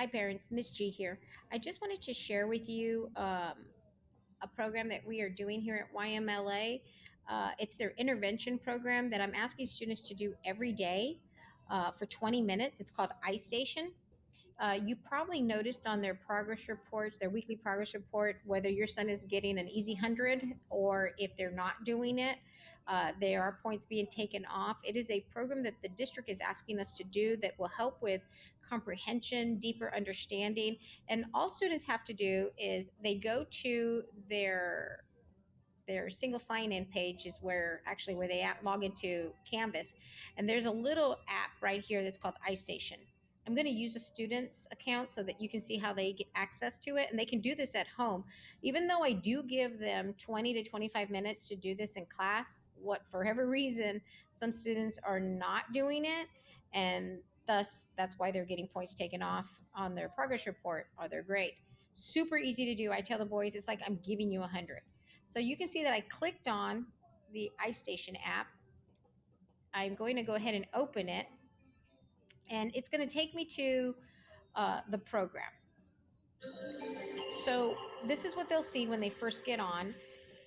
Hi, parents. Miss G here. I just wanted to share with you a program that we are doing here at YMLA. It's their intervention program that I'm asking students to do every day for 20 minutes. It's called iStation. You probably noticed on their progress reports, their weekly progress report, whether your son is getting an easy 100 or if they're not doing it. There are points being taken off. It is a program that the district is asking us to do that will help with comprehension, deeper understanding. And all students have to do is they go to their single sign-in page is where they log into Canvas, and there's a little app right here that's called iStation. I'm going to use a student's account so that you can see how they get access to it, and they can do this at home. Even though I do give them 20 to 25 minutes to do this in class, what for whatever reason some students are not doing it, and thus that's why they're getting points taken off on their progress report or their grade. Super easy to do. I tell the boys it's like I'm giving you 100. So you can see that I clicked on the iStation app. I'm going to go ahead and open it, and it's going to take me to the program. So this is what they'll see when they first get on.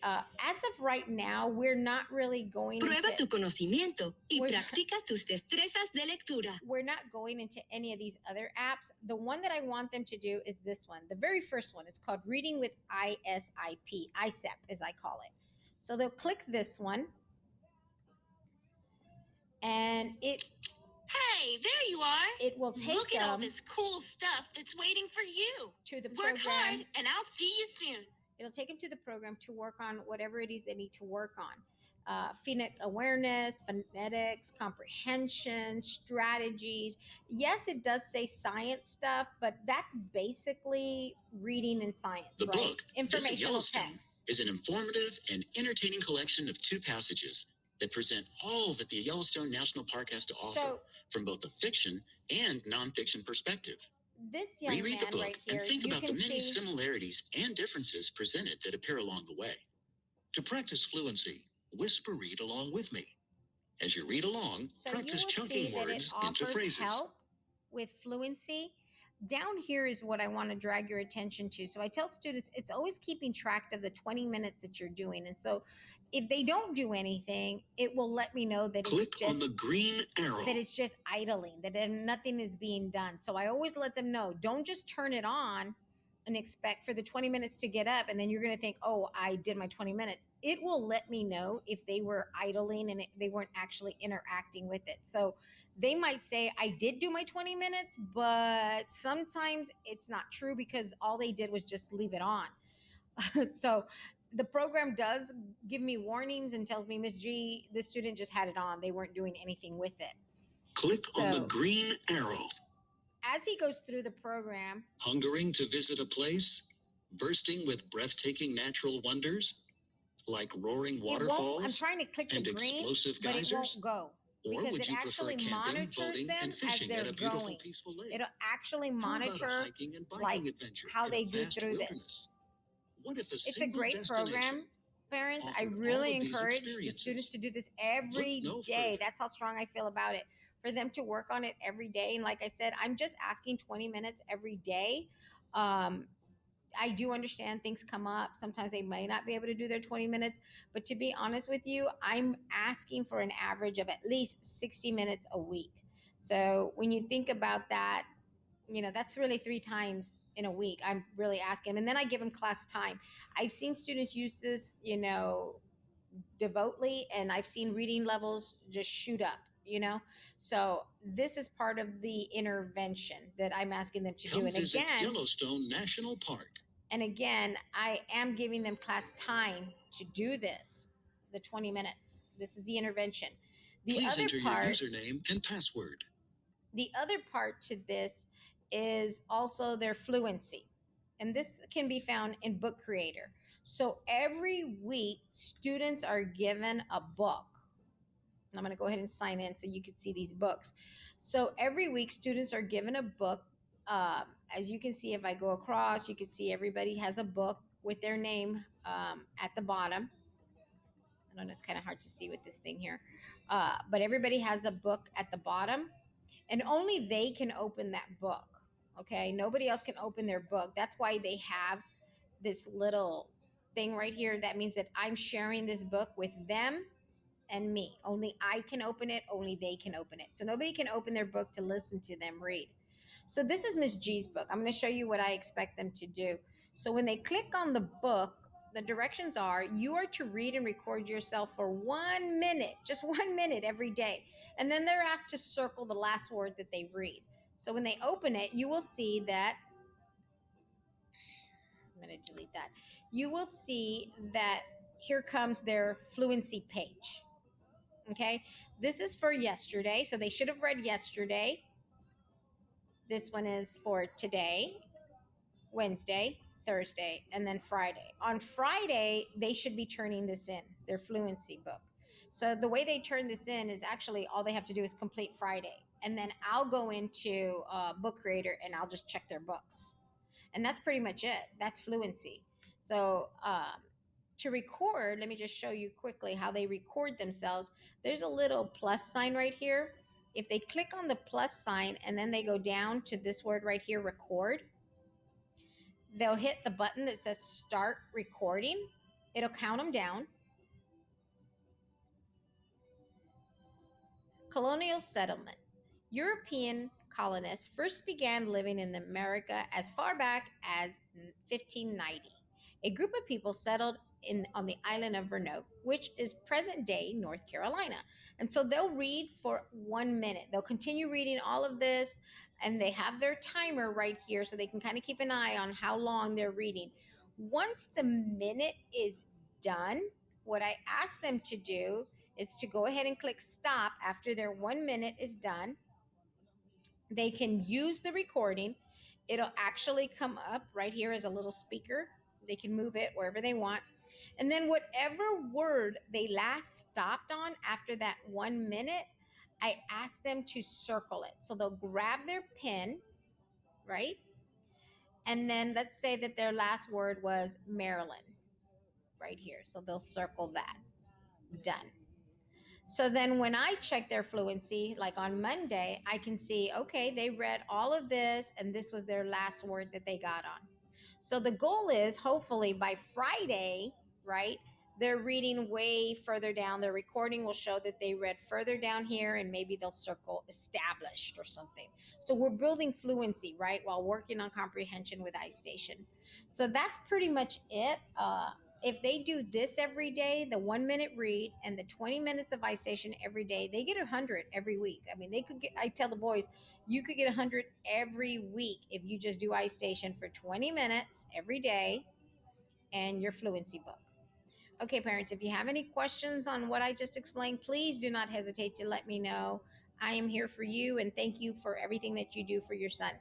As of right now, we're not really going Prueba tu into conocimiento y practica tus destrezas de lectura. we're not going into any of these other apps. The one that I want them to do is this one, the very first one. It's called Reading with ISEP, as I call it. So they'll click this one, and Hey, there you are. it will take Look at all them this cool stuff that's waiting for you. to the Work program. hard, and I'll see you soon. It'll take them to the program to work on whatever it is they need to work on. Phonic awareness, phonetics, comprehension, strategies. Yes, it does say science stuff, but that's basically reading and science, The right? book, Informational Visit Yellowstone, Text. is an informative and entertaining collection of two passages that present all that the Yellowstone National Park has to offer from both a fiction and nonfiction perspective. This young Reread the man book right here, and think you about the can many see similarities and differences presented that appear along the way. To practice fluency, whisper read along with me. As you read along, so you practice will see chunking that it words into offers phrases. help with fluency. Down here is what I want to drag your attention to. So I tell students it's always keeping track of the 20 minutes that you're doing. And so if they don't do anything, it will let me know that Click it's just on the green arrow. that it's just idling, that nothing is being done. So I always let them know, don't just turn it on and expect for the 20 minutes to get up and then you're going to think, oh, I did my 20 minutes. It will let me know if they were idling and they weren't actually interacting with it. So they might say, I did do my 20 minutes, but sometimes it's not true because all they did was just leave it on. So the program does give me warnings and tells me, Miss G, the student just had it on. They weren't doing anything with it. Click on the green arrow. As he goes through the program, Hungering to visit a place? Bursting with breathtaking natural wonders? Like roaring waterfalls? I'm trying to click the and green, explosive but it geysers? won't go. Or Because would it you prefer actually camping, monitors boating, them and as fishing at they're a beautiful, going. peaceful lake? It'll actually How about a monitor hiking and biking like adventure how in they a do vast through wilderness? this. What if It's a single great program, destination parents. I offered really all of these encourage the experiences? students to do this every Look no day. further. That's how strong I feel about it. For them to work on it every day. And like I said, I'm just asking 20 minutes every day. I do understand things come up. Sometimes they may not be able to do their 20 minutes. But to be honest with you, I'm asking for an average of at least 60 minutes a week. So when you think about that, that's really 3 times in a week. I'm really asking them. And then I give them class time. I've seen students use this, devotedly, and I've seen reading levels just shoot up. So this is part of the intervention that I'm asking them to do. Come And visit again, Yellowstone National Park. I am giving them class time to do this, the 20 minutes. This is the intervention. Please enter your username and password. The other part to this is also their fluency. And this can be found in Book Creator. So every week, students are given a book. And I'm going to go ahead and sign in so you can see these books. So every week, students are given a book. As you can see, if I go across, you can see everybody has a book with their name at the bottom. I don't know, it's kind of hard to see with this thing here. But everybody has a book at the bottom, and only they can open that book. Okay, nobody else can open their book. That's why they have this little thing right here. That means that I'm sharing this book with them and me. Only I can open it, only they can open it. So nobody can open their book to listen to them read. So this is Miss G's book. I'm going to show you what I expect them to do. So when they click on the book, the directions are you are to read and record yourself for 1 minute, just 1 minute every day. And then they're asked to circle the last word that they read. So when they open it, you will see that I'm going to delete that. You will see that here comes their fluency page. Okay, this is for yesterday, so they should have read yesterday. This one is for today, Wednesday, Thursday, and then Friday. On Friday, they should be turning this in, their fluency book. So the way they turn this in is actually all they have to do is complete Friday. And then I'll go into Book Creator and I'll just check their books. And that's pretty much it. That's fluency. So to record, let me just show you quickly how they record themselves. There's a little plus sign right here. If they click on the plus sign and then they go down to this word right here, record, they'll hit the button that says start recording. It'll count them down. Colonial settlement. European colonists first began living in America as far back as 1590. A group of people settled on the island of Roanoke, which is present-day North Carolina. And so they'll read for 1 minute. They'll continue reading all of this, and they have their timer right here so they can kind of keep an eye on how long they're reading. Once the minute is done, what I ask them to do is to go ahead and click stop after their 1 minute is done. They can use the recording. It'll actually come up right here as a little speaker. They can move it wherever they want. And then whatever word they last stopped on after that 1 minute, I ask them to circle it. So they'll grab their pen, right? And then let's say that their last word was Maryland right here. So they'll circle that. Done. So then when I check their fluency, like on Monday, I can see, okay, they read all of this and this was their last word that they got on. So the goal is hopefully by Friday, right, they're reading way further down. Their recording will show that they read further down here and maybe they'll circle established or something. So we're building fluency, right, while working on comprehension with iStation. So that's pretty much it. If they do this every day, the 1 minute read and the 20 minutes of iStation every day, they get 100 every week. I mean, they could get, I tell the boys, you could get 100 every week if you just do iStation for 20 minutes every day and your fluency book. Okay, parents, if you have any questions on what I just explained, please do not hesitate to let me know. I am here for you and thank you for everything that you do for your son.